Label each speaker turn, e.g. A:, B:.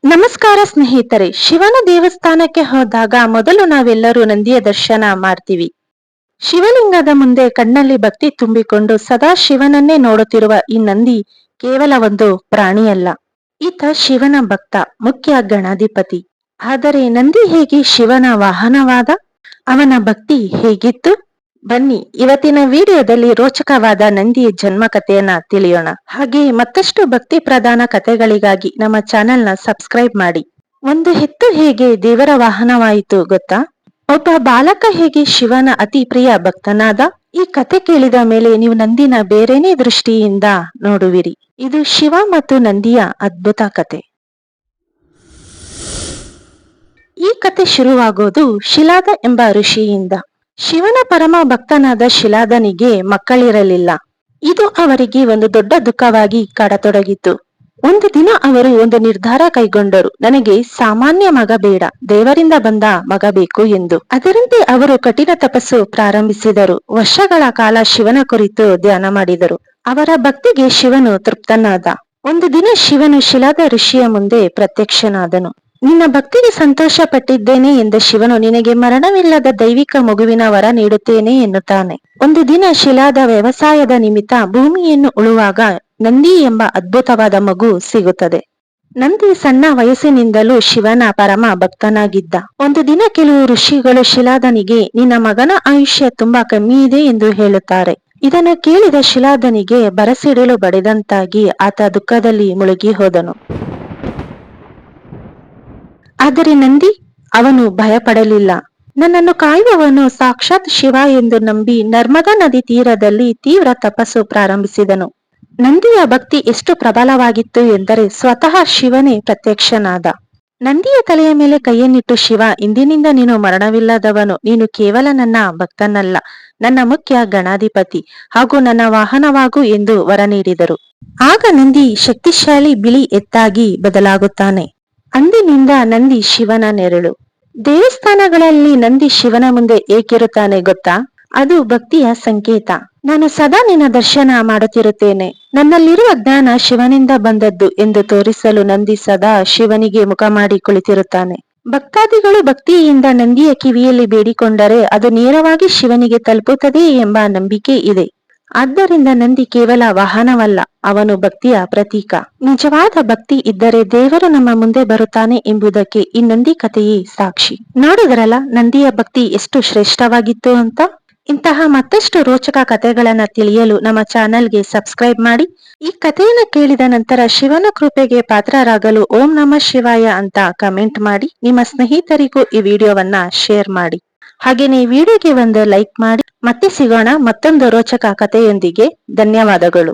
A: ನಮಸ್ಕಾರ ಸ್ನೇಹಿತರೆ, ಶಿವನ ದೇವಸ್ಥಾನಕ್ಕೆ ಹೋದಾಗ ಮೊದಲು ನಾವೆಲ್ಲರೂ ನಂದಿಯ ದರ್ಶನ ಮಾಡ್ತೀವಿ. ಶಿವಲಿಂಗದ ಮುಂದೆ ಕಣ್ಣಲ್ಲಿ ಭಕ್ತಿ ತುಂಬಿಕೊಂಡು ಸದಾ ಶಿವನನ್ನೇ ನೋಡುತ್ತಿರುವ ಈ ನಂದಿ ಕೇವಲ ಒಂದು ಪ್ರಾಣಿಯಲ್ಲ. ಈತ ಶಿವನ ಭಕ್ತ, ಮುಖ್ಯ ಗಣಾಧಿಪತಿ. ಆದರೆ ನಂದಿ ಹೇಗೆ ಶಿವನ ವಾಹನವಾದ? ಅವನ ಭಕ್ತಿ ಹೇಗಿತ್ತು? ಬನ್ನಿ ಇವತ್ತಿನ ವಿಡಿಯೋದಲ್ಲಿ ರೋಚಕವಾದ ನಂದಿಯ ಜನ್ಮ ಕಥೆಯನ್ನ ತಿಳಿಯೋಣ. ಹಾಗೆ ಮತ್ತಷ್ಟು ಭಕ್ತಿ ಪ್ರಧಾನ ಕಥೆಗಳಿಗಾಗಿ ನಮ್ಮ ಚಾನೆಲ್ನ ಸಬ್ಸ್ಕ್ರೈಬ್ ಮಾಡಿ. ಒಂದು ಹೆತ್ತು ಹೇಗೆ ದೇವರ ವಾಹನವಾಯಿತು ಗೊತ್ತಾ? ಒಬ್ಬ ಬಾಲಕ ಹೇಗೆ ಶಿವನ ಅತಿ ಪ್ರಿಯ ಭಕ್ತನಾದ? ಈ ಕತೆ ಕೇಳಿದ ಮೇಲೆ ನೀವು ನಂದಿನ ಬೇರೆನೇ ದೃಷ್ಟಿಯಿಂದ ನೋಡುವಿರಿ. ಇದು ಶಿವ ಮತ್ತು ನಂದಿಯ ಅದ್ಭುತ ಕತೆ. ಈ ಕತೆ ಶುರುವಾಗೋದು ಶಿಲಾದ ಎಂಬ ಋಷಿಯಿಂದ. ಶಿವನ ಪರಮ ಭಕ್ತನಾದ ಶಿಲಾದನಿಗೆ ಮಕ್ಕಳಿರಲಿಲ್ಲ. ಇದು ಅವರಿಗೆ ಒಂದು ದೊಡ್ಡ ದುಃಖವಾಗಿ ಕಾಡತೊಡಗಿತು. ಒಂದು ದಿನ ಅವರು ಒಂದು ನಿರ್ಧಾರ ಕೈಗೊಂಡರು. ನನಗೆ ಸಾಮಾನ್ಯ ಮಗ ಬೇಡ, ದೇವರಿಂದ ಬಂದ ಮಗ ಬೇಕು ಎಂದು. ಅದರಂತೆ ಅವರು ಕಠಿಣ ತಪಸ್ಸು ಪ್ರಾರಂಭಿಸಿದರು. ವರ್ಷಗಳ ಕಾಲ ಶಿವನ ಕುರಿತು ಧ್ಯಾನ ಮಾಡಿದರು. ಅವರ ಭಕ್ತಿಗೆ ಶಿವನು ತೃಪ್ತನಾದ. ಒಂದು ದಿನ ಶಿವನು ಶಿಲಾದ ಋಷಿಯ ಮುಂದೆ ಪ್ರತ್ಯಕ್ಷನಾದನು. ನಿನ್ನ ಭಕ್ತಿಗೆ ಸಂತೋಷ ಪಟ್ಟಿದ್ದೇನೆ ಎಂದ ಶಿವನು ನಿನಗೆ ಮರಣವಿಲ್ಲದ ದೈವಿಕ ಮಗುವಿನ ವರ ನೀಡುತ್ತೇನೆ ಎನ್ನುತ್ತಾನೆ. ಒಂದು ದಿನ ಶಿಲಾದ ವ್ಯವಸಾಯದ ನಿಮಿತ್ತ ಭೂಮಿಯನ್ನು ಉಳುವಾಗ ನಂದಿ ಎಂಬ ಅದ್ಭುತವಾದ ಮಗು ಸಿಗುತ್ತದೆ. ನಂದಿ ಸಣ್ಣ ವಯಸ್ಸಿನಿಂದಲೂ ಶಿವನ ಪರಮ ಭಕ್ತನಾಗಿದ್ದ. ಒಂದು ದಿನ ಕೆಲವು ಋಷಿಗಳು ಶಿಲಾದನಿಗೆ ನಿನ್ನ ಮಗನ ಆಯುಷ್ಯ ತುಂಬಾ ಕಮ್ಮಿ ಇದೆ ಎಂದು ಹೇಳುತ್ತಾರೆ. ಇದನ್ನು ಕೇಳಿದ ಶಿಲಾದನಿಗೆ ಬರಸಿಡಿಲು ಬಡಿದಂತಾಗಿ ಆತ ದುಃಖದಲ್ಲಿ ಮುಳುಗಿ ಹೋದನು. ಆದರೆ ನಂದಿ ಅವನು ಭಯಪಡಲಿಲ್ಲ. ನನ್ನನ್ನು ಕಾಯುವವನು ಸಾಕ್ಷಾತ್ ಶಿವ ಎಂದು ನಂಬಿ ನರ್ಮದಾ ನದಿ ತೀರದಲ್ಲಿ ತೀವ್ರ ತಪಸ್ಸು ಪ್ರಾರಂಭಿಸಿದನು. ನಂದಿಯ ಭಕ್ತಿ ಎಷ್ಟು ಪ್ರಬಲವಾಗಿತ್ತು ಎಂದರೆ ಸ್ವತಃ ಶಿವನೇ ಪ್ರತ್ಯಕ್ಷನಾದ. ನಂದಿಯ ತಲೆಯ ಮೇಲೆ ಕೈಯನ್ನಿಟ್ಟು ಶಿವ, ಇಂದಿನಿಂದ ನೀನು ಮರಣವಿಲ್ಲದವನು. ನೀನು ಕೇವಲ ನನ್ನ ಭಕ್ತನಲ್ಲ, ನನ್ನ ಮುಖ್ಯ ಗಣಾಧಿಪತಿ ಹಾಗೂ ನನ್ನ ವಾಹನವಾಗು ಎಂದು ವರ ನೀಡಿದರು. ಆಗ ನಂದಿ ಶಕ್ತಿಶಾಲಿ ಬಿಳಿ ಎತ್ತಾಗಿ ಬದಲಾಗುತ್ತಾನೆ. ಅಂದಿನಿಂದ ನಂದಿ ಶಿವನ ನೆರಳು. ದೇವಸ್ಥಾನಗಳಲ್ಲಿ ನಂದಿ ಶಿವನ ಮುಂದೆ ಏಕಿರುತ್ತಾನೆ ಗೊತ್ತಾ? ಅದು ಭಕ್ತಿಯ ಸಂಕೇತ. ನಾನು ಸದಾ ನಿನ್ನ ದರ್ಶನ ಮಾಡುತ್ತಿರುತ್ತೇನೆ, ನನ್ನಲ್ಲಿರುವ ಜ್ಞಾನ ಶಿವನಿಂದ ಬಂದದ್ದು ಎಂದು ತೋರಿಸಲು ನಂದಿ ಸದಾ ಶಿವನಿಗೆ ಮುಖ ಮಾಡಿ ಕುಳಿತಿರುತ್ತಾನೆ. ಭಕ್ತಾದಿಗಳು ಭಕ್ತಿಯಿಂದ ನಂದಿಯ ಕಿವಿಯಲ್ಲಿ ಬೇಡಿಕೊಂಡರೆ ಅದು ನೇರವಾಗಿ ಶಿವನಿಗೆ ತಲುಪುತ್ತದೆ ಎಂಬ ನಂಬಿಕೆ ಇದೆ. ಆದ್ದರಿಂದ ನಂದಿ ಕೇವಲ ವಾಹನವಲ್ಲ, ಅವನು ಭಕ್ತಿಯ ಪ್ರತೀಕ. ನಿಜವಾದ ಭಕ್ತಿ ಇದ್ದರೆ ದೇವರು ನಮ್ಮ ಮುಂದೆ ಬರುತ್ತಾನೆ ಎಂಬುದಕ್ಕೆ ಈ ನಂದಿ ಕಥೆಯೇ ಸಾಕ್ಷಿ. ನೋಡಿದ್ರಲ್ಲ ನಂದಿಯ ಭಕ್ತಿ ಎಷ್ಟು ಶ್ರೇಷ್ಠವಾಗಿತ್ತು ಅಂತ. ಇಂತಹ ಮತ್ತಷ್ಟು ರೋಚಕ ಕಥೆಗಳನ್ನ ತಿಳಿಯಲು ನಮ್ಮ ಚಾನೆಲ್ಗೆ ಸಬ್ಸ್ಕ್ರೈಬ್ ಮಾಡಿ. ಈ ಕಥೆಯನ್ನ ಕೇಳಿದ ನಂತರ ಶಿವನ ಕೃಪೆಗೆ ಪಾತ್ರರಾಗಲು ಓಂ ನಮಃ ಶಿವಾಯ ಅಂತ ಕಮೆಂಟ್ ಮಾಡಿ. ನಿಮ್ಮ ಸ್ನೇಹಿತರಿಗೂ ಈ ವಿಡಿಯೋವನ್ನ ಶೇರ್ ಮಾಡಿ. ಹಾಗೇನೆ ವಿಡಿಯೋಗೆ ಒಂದು ಲೈಕ್ ಮಾಡಿ. ಮತ್ತೆ ಸಿಗೋಣ ಮತ್ತೊಂದು ರೋಚಕ ಕಥೆಯೊಂದಿಗೆ. ಧನ್ಯವಾದಗಳು.